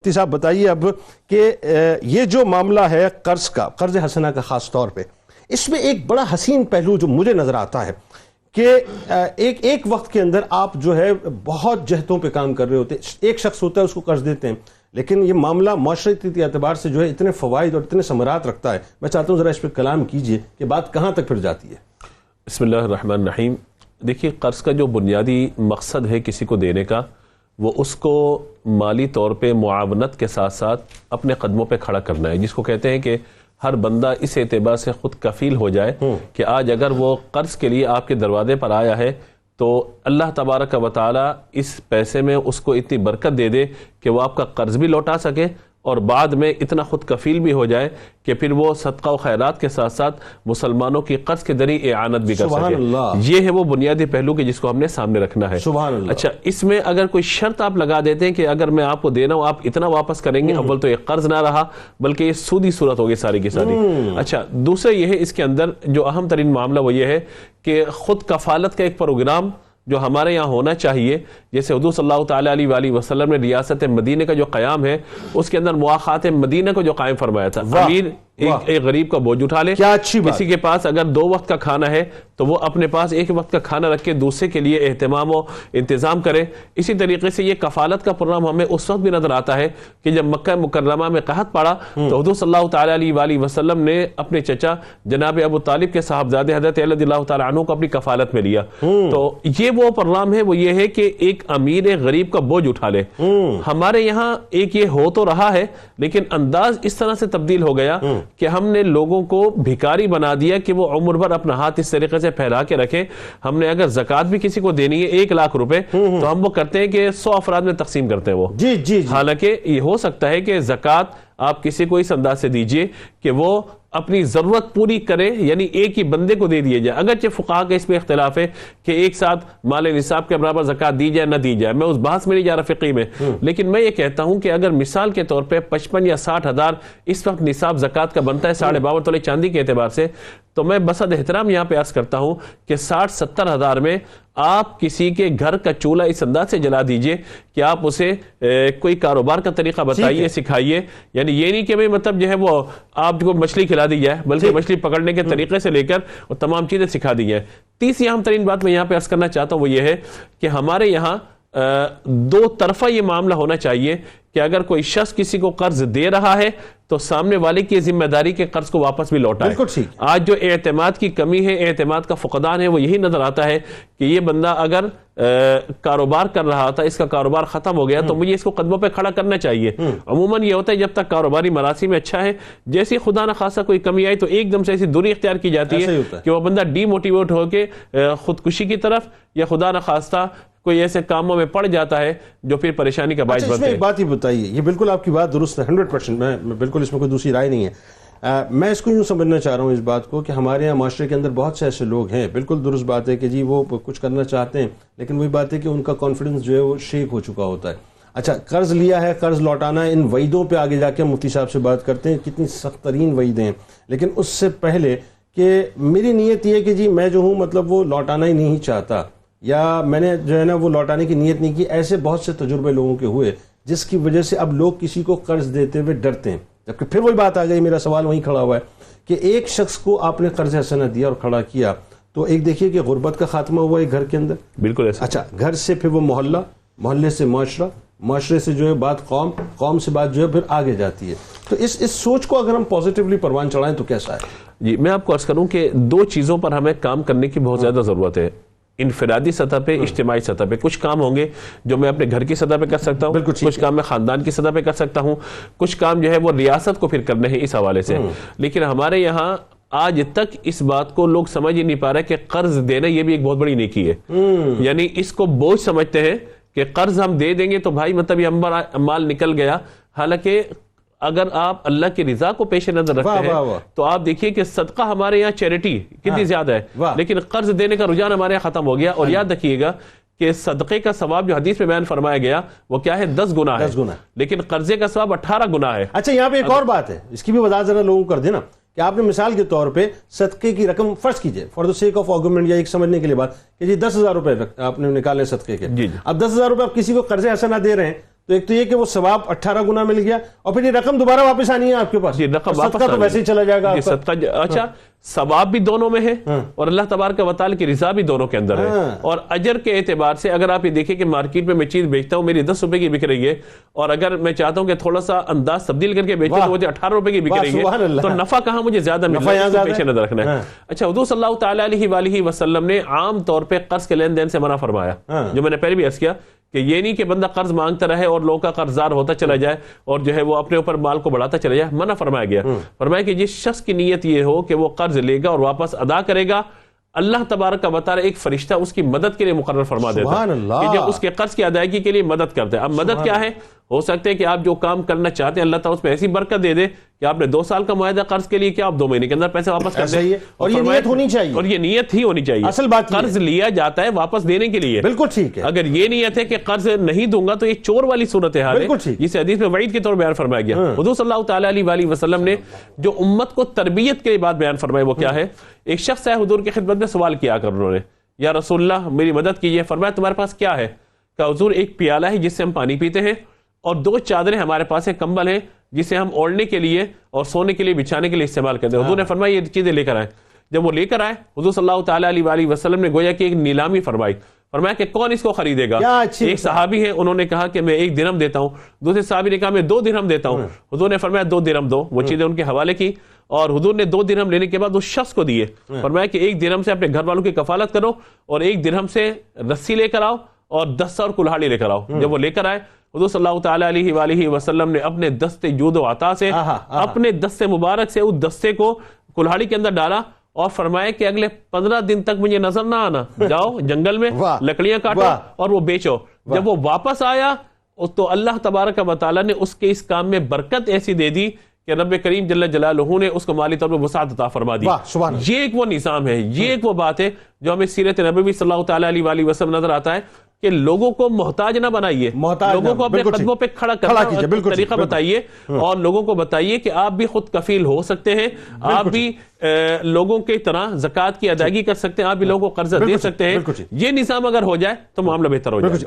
مفتی صاحب بتائیے اب کہ یہ جو معاملہ ہے قرض کا، قرض حسنہ کا خاص طور پہ، اس میں ایک بڑا حسین پہلو جو مجھے نظر آتا ہے کہ ایک وقت کے اندر آپ جو ہے بہت جہتوں پہ کام کر رہے ہوتے ہیں، ایک شخص ہوتا ہے اس کو قرض دیتے ہیں، لیکن یہ معاملہ معاشرتی اعتبار سے جو ہے اتنے فوائد اور اتنے ثمرات رکھتا ہے. میں چاہتا ہوں ذرا اس پہ کلام کیجئے کہ بات کہاں تک پھر جاتی ہے. بسم اللہ الرحمن الرحیم. دیکھیے، قرض کا جو بنیادی مقصد ہے کسی کو دینے کا، وہ اس کو مالی طور پہ معاونت کے ساتھ ساتھ اپنے قدموں پہ کھڑا کرنا ہے، جس کو کہتے ہیں کہ ہر بندہ اس اعتبار سے خود کفیل ہو جائے کہ آج اگر وہ قرض کے لیے آپ کے دروازے پر آیا ہے تو اللہ تبارک و تعالی اس پیسے میں اس کو اتنی برکت دے دے کہ وہ آپ کا قرض بھی لوٹا سکے اور بعد میں اتنا خود کفیل بھی ہو جائے کہ پھر وہ صدقہ و خیرات کے ساتھ ساتھ مسلمانوں کی قرض کے ذریعے اعانت بھی کر سکے. یہ ہے وہ بنیادی پہلو کہ جس کو ہم نے سامنے رکھنا ہے. سبحان اللہ. اچھا، اس میں اگر کوئی شرط آپ لگا دیتے ہیں کہ اگر میں آپ کو دینا ہوں آپ اتنا واپس کریں گے، اول تو یہ قرض نہ رہا بلکہ یہ سودی صورت ہوگی ساری کی ساری. اچھا، دوسرا یہ ہے اس کے اندر جو اہم ترین معاملہ وہ یہ ہے کہ خود کفالت کا ایک پروگرام جو ہمارے یہاں ہونا چاہیے، جیسے حضور صلی اللہ تعالیٰ علیہ وآلہ وسلم نے ریاست مدینہ کا جو قیام ہے اس کے اندر مواخات مدینہ کو جو قائم فرمایا تھا. امیر ایک غریب کا بوجھ اٹھا لے، کسی کے پاس اگر 2 وقت کا کھانا ہے تو وہ اپنے پاس 1 وقت کا کھانا رکھ کے دوسرے کے لیے اہتمام و انتظام کرے. اسی طریقے سے یہ کفالت کا پروگرام ہمیں اس وقت بھی نظر آتا ہے کہ جب مکہ مکرمہ میں قحط پڑا تو حضور صلی اللہ تعالیٰ علیہ وآلہ وسلم نے اپنے چچا جناب ابو طالب کے صاحبزادے حضرت علی رضی اللہ تعالیٰ عنہ کو اپنی کفالت میں لیا. تو یہ وہ پروگرام ہے، وہ یہ ہے کہ ایک امیر غریب کا بوجھ اٹھا لے. ہمارے یہاں ایک یہ ہو تو رہا ہے لیکن انداز اس طرح سے تبدیل ہو گیا کہ ہم نے لوگوں کو بھکاری بنا دیا کہ وہ عمر بھر اپنا ہاتھ اس طریقے سے پھیلا کے رکھیں. ہم نے اگر زکوٰۃ بھی کسی کو دینی ہے 1 لاکھ روپے تو ہم وہ کرتے ہیں کہ 100 افراد میں تقسیم کرتے ہیں وہ. حالانکہ یہ ہو سکتا ہے کہ زکوٰۃ آپ کسی کو اس انداز سے دیجئے کہ وہ اپنی ضرورت پوری کرے، یعنی ایک ہی بندے کو دے دیے جائے. اگرچہ فقہا کا اس میں اختلاف ہے کہ ایک ساتھ مال نصاب کے برابر زکوٰۃ دی جائے نہ دی جائے، میں اس بحث میں نہیں جا رہا فقہی میں، لیکن میں یہ کہتا ہوں کہ اگر مثال کے طور پہ 55 یا 60 ہزار اس وقت نصاب زکوٰۃ کا بنتا ہے 52.5 تولے چاندی کے اعتبار سے، تو میں بصد احترام یہاں پہ عرض کرتا ہوں کہ 60-70 ہزار میں آپ کسی کے گھر کا چولہا اس انداز سے جلا دیجئے کہ آپ اسے کوئی کاروبار کا طریقہ بتائیے، سکھائیے. یعنی یہ نہیں کہ میں مطلب جو ہے وہ آپ کو مچھلی کھلا دی جائے، بلکہ مچھلی پکڑنے کے طریقے سے لے کر اور تمام چیزیں سکھا دی جائیں. تیسری اہم ترین بات میں یہاں پہ عرض کرنا چاہتا ہوں وہ یہ ہے کہ ہمارے یہاں 2 طرفہ یہ معاملہ ہونا چاہیے کہ اگر کوئی شخص کسی کو قرض دے رہا ہے تو سامنے والے کی ذمہ داری کے قرض کو واپس بھی لوٹائے. آج جو اعتماد کی کمی ہے، اعتماد کا فقدان ہے، وہ یہی نظر آتا ہے کہ یہ بندہ اگر کاروبار کر رہا تھا، اس کا کاروبار ختم ہو گیا تو مجھے اس کو قدموں پہ کھڑا کرنا چاہیے. عموماً یہ ہوتا ہے جب تک کاروباری مراسم میں اچھا ہے، جیسے خدا نہ خاصہ کوئی کمی آئی تو ایک دم سے ایسی دوری اختیار کی جاتی ہے کہ وہ بندہ ڈی موٹیویٹ ہو کے خودکشی کی طرف یا خدا نہ خواستہ کوئی ایسے کاموں میں پڑ جاتا ہے جو پھر پریشانی کا باعث بنتے ہیں. ایک بات ہی بتائیے، یہ بالکل آپ کی بات درست ہے 100%، میں بالکل اس میں کوئی دوسری رائے نہیں ہے. میں اس کو یوں سمجھنا چاہ رہا ہوں اس بات کو کہ ہمارے یہاں معاشرے کے اندر بہت سے ایسے لوگ ہیں، بالکل درست بات ہے کہ جی وہ کچھ کرنا چاہتے ہیں لیکن وہی بات ہے کہ ان کا کانفیڈنس جو ہے وہ شیک ہو چکا ہوتا ہے. اچھا، قرض لیا ہے، قرض لوٹانا ہے، ان وعیدوں پہ آگے جا کے مفتی صاحب سے بات کرتے ہیں، کتنی سخت ترین وعیدیں ہیں. لیکن اس سے پہلے کہ میری نیت یہ ہے کہ جی میں جو ہوں مطلب وہ لوٹانا ہی نہیں چاہتا، یا میں نے جو ہے نا وہ لوٹانے کی نیت نہیں کی. ایسے بہت سے تجربے لوگوں کے ہوئے جس کی وجہ سے اب لوگ کسی کو قرض دیتے ہوئے ڈرتے ہیں. جبکہ پھر وہی بات آ گئی، میرا سوال وہیں کھڑا ہوا ہے کہ ایک شخص کو آپ نے قرض حسنہ دیا اور کھڑا کیا تو ایک دیکھیے کہ غربت کا خاتمہ ہوا ہے گھر کے اندر. بالکل ایسا. اچھا، گھر سے پھر وہ محلہ، محلے سے معاشرہ، معاشرے سے جو ہے بات قوم، قوم سے بات جو ہے پھر آگے جاتی ہے. تو اس سوچ کو اگر ہم پازیٹیولی پروان چڑھائیں تو کیسا ہے؟ جی، میں آپ کو عرض کروں کہ 2 چیزوں پر ہمیں کام کرنے کی بہت زیادہ ضرورت ہے، انفرادی سطح پہ، اجتماعی سطح پہ. کچھ کام ہوں گے جو میں اپنے گھر کی سطح پہ کر سکتا ہوں، کچھ کام میں خاندان کی سطح پہ کر سکتا ہوں، کچھ کام جو ہے وہ ریاست کو پھر کرنے ہیں اس حوالے سے. لیکن ہمارے یہاں آج تک اس بات کو لوگ سمجھ ہی نہیں پا رہے کہ قرض دینا یہ بھی ایک بہت بڑی نیکی ہے. یعنی اس کو بوجھ سمجھتے ہیں کہ قرض ہم دے دیں گے تو بھائی مطلب یہ مال نکل گیا. حالانکہ اگر آپ اللہ کی رضا کو پیش نظر رکھتے ہیں تو آپ دیکھیے کہ صدقہ ہمارے یہاں چیریٹی کتنی زیادہ ہے، لیکن قرض دینے کا رجحان ہمارے یہاں ختم ہو گیا. اور یاد رکھیے گا کہ صدقے کا ثواب جو حدیث میں بیان فرمایا گیا وہ کیا ہے؟ 10 گنا ہے، لیکن قرضے کا ثواب 18 گنا ہے. اچھا، یہاں پہ ایک اور بات ہے، اس کی بھی وضاحت ذرا لوگوں کو کر دینا کہ آپ نے مثال کے طور پہ صدقے کی رقم فرض کیجئے for the sake of argument, یا ایک سمجھنے کے لیے بات کہ جی 10,000 روپے آپ نے نکالے صدقے کے. اب 10,000 روپے آپ کسی کو قرض حسنہ دے رہے ہیں تو ایک تو یہ کہ وہ ثواب 18 گنا مل گیا، اور پھر یہ رقم دوبارہ واپس آنی ہے آپ کے پاس، جی رقم واپس صدقہ تو ویسے ہی چلا جائے گا آپ کا۔ صدقہ اچھا ثواب بھی دونوں میں ہے اور اللہ تبارک و تعالی کی رضا بھی دونوں کے اندر ہے، اور اجر کے اعتبار سے اگر آپ یہ دیکھیں کہ مارکیٹ میں چیز بیچتا ہوں میری 10 روپے کی بک رہی ہے، اور اگر میں چاہتا ہوں کہ تھوڑا سا انداز تبدیل کر کے بیچوں تو مجھے 18 روپے کی بک رہی ہے، تو نفع کہاں مجھے زیادہ مل رہا ہے، اس کو پیش نظر رکھنا ہے۔ اچھا حضور صلی اللہ تعالی علیہ وآلہ وسلم نے عام طور پہ قرض کے لین دین سے منع فرمایا، جو میں نے پہلے بھی عرض کیا کہ یہ نہیں کہ بندہ قرض مانگتا رہے اور لوگوں کا قرضدار ہوتا چلا جائے اور جو ہے وہ اپنے اوپر مال کو بڑھاتا چلا جائے، منع فرمایا گیا۔ فرمایا کہ جس شخص کی نیت یہ ہو کہ وہ قرض لے گا اور واپس ادا کرے گا، اللہ تبارک و تعالی ایک فرشتہ اس کی مدد کے لیے مقرر فرما دیتا ہے کہ جو اس کے قرض کی ادائیگی کے لیے مدد کرتے ہیں۔ اب مدد کیا ہے؟ ہو سکتا ہے کہ آپ جو کام کرنا چاہتے ہیں اللہ تعالیٰ اس میں ایسی برکت دے دے کہ آپ نے 2 سال کا معاہدہ قرض کے لیے کیا آپ 2 مہینے کے اندر پیسے واپس کر دیں، اور یہ نیت ہونی چاہیے، اور یہ نیت ہی ہونی چاہیے۔ اصل بات قرض لیا جاتا ہے واپس دینے کے لیے، بالکل ٹھیک ہے۔ اگر یہ نیت ہے کہ قرض نہیں دوں گا تو یہ چور والی صورتحال ہے، جسے حدیث میں وعید کے طور بیان فرمایا گیا۔ حضور صلی اللہ تعالی علیہ وآلہ وسلم نے جو امت کو تربیت کے بات بیان فرمائی وہ کیا ہے؟ ایک شخص ہے حضور کی خدمت میں سوال کیا کر انہوں نے، یا رسول اللہ میری مدد کیجیے۔ فرمایا تمہارے پاس کیا ہے؟ کہ حضور ایک پیالہ ہے جس سے ہم پانی پیتے ہیں، اور 2 چادریں ہمارے پاس ہیں، کمبل ہیں جسے ہم اوڑھنے کے لیے اور سونے کے لیے بچھانے کے لیے استعمال کرتے ہیں۔ حضور نے فرمایا یہ چیزیں لے کر آئے۔ جب وہ لے کر آئے حضور صلی اللہ تعالی علیہ وآلہ وسلم نے گویا کہ ایک نیلامی فرمائی، فرمایا کہ کون اس کو خریدے گا؟ ایک صحابی ہے انہوں نے کہا کہ میں 1 درہم دیتا ہوں، دوسرے صحابی نے کہا میں 2 درہم دیتا ہوں۔ حضور نے فرمایا 2 درہم دو، وہ چیزیں ان کے حوالے کی، اور حضور نے 2 درہم لینے کے بعد اس شخص کو دیے، فرمایا کہ 1 درہم سے اپنے گھر والوں کی کفالت کرو اور 1 درہم سے رسی لے کر آؤ اور 10 اور کلہاڑی لے کر آؤ۔ جب وہ لے کر آئے حضور صلی اللہ تعالی علیہ وآلہ وسلم نے اپنے دستے جود و عطا سے اپنے دستے مبارک سے اس دستے کو کلہاڑی کے اندر ڈالا اور فرمایا کہ اگلے 15 دن تک مجھے نظر نہ آنا، جاؤ جنگل میں لکڑیاں کاٹو اور وہ بیچو۔ جب وہ واپس آیا تو اللہ تبارک و تعالی نے اس کے اس کام میں برکت ایسی دے دی کہ رب کریم جل جلالہ نے اس کو مالی طور پر وسعت عطا فرما دی۔ یہ ایک وہ نظام ہے، یہ ایک وہ بات ہے جو ہمیں سیرت نبوی صلی اللہ تعالی علیہ وآلہ وسلم نظر آتا ہے کہ لوگوں کو محتاج نہ بنائیے، لوگوں کو اپنے قدموں پہ کھڑا کرنا طریقہ بتائیے، اور لوگوں کو بتائیے کہ آپ بھی خود کفیل ہو سکتے ہیں، آپ بھی لوگوں کی طرح زکوٰۃ کی ادائیگی کر سکتے ہیں، آپ بھی لوگوں کو قرض دے سکتے ہیں۔ یہ نظام اگر ہو جائے تو معاملہ بہتر ہو جائے۔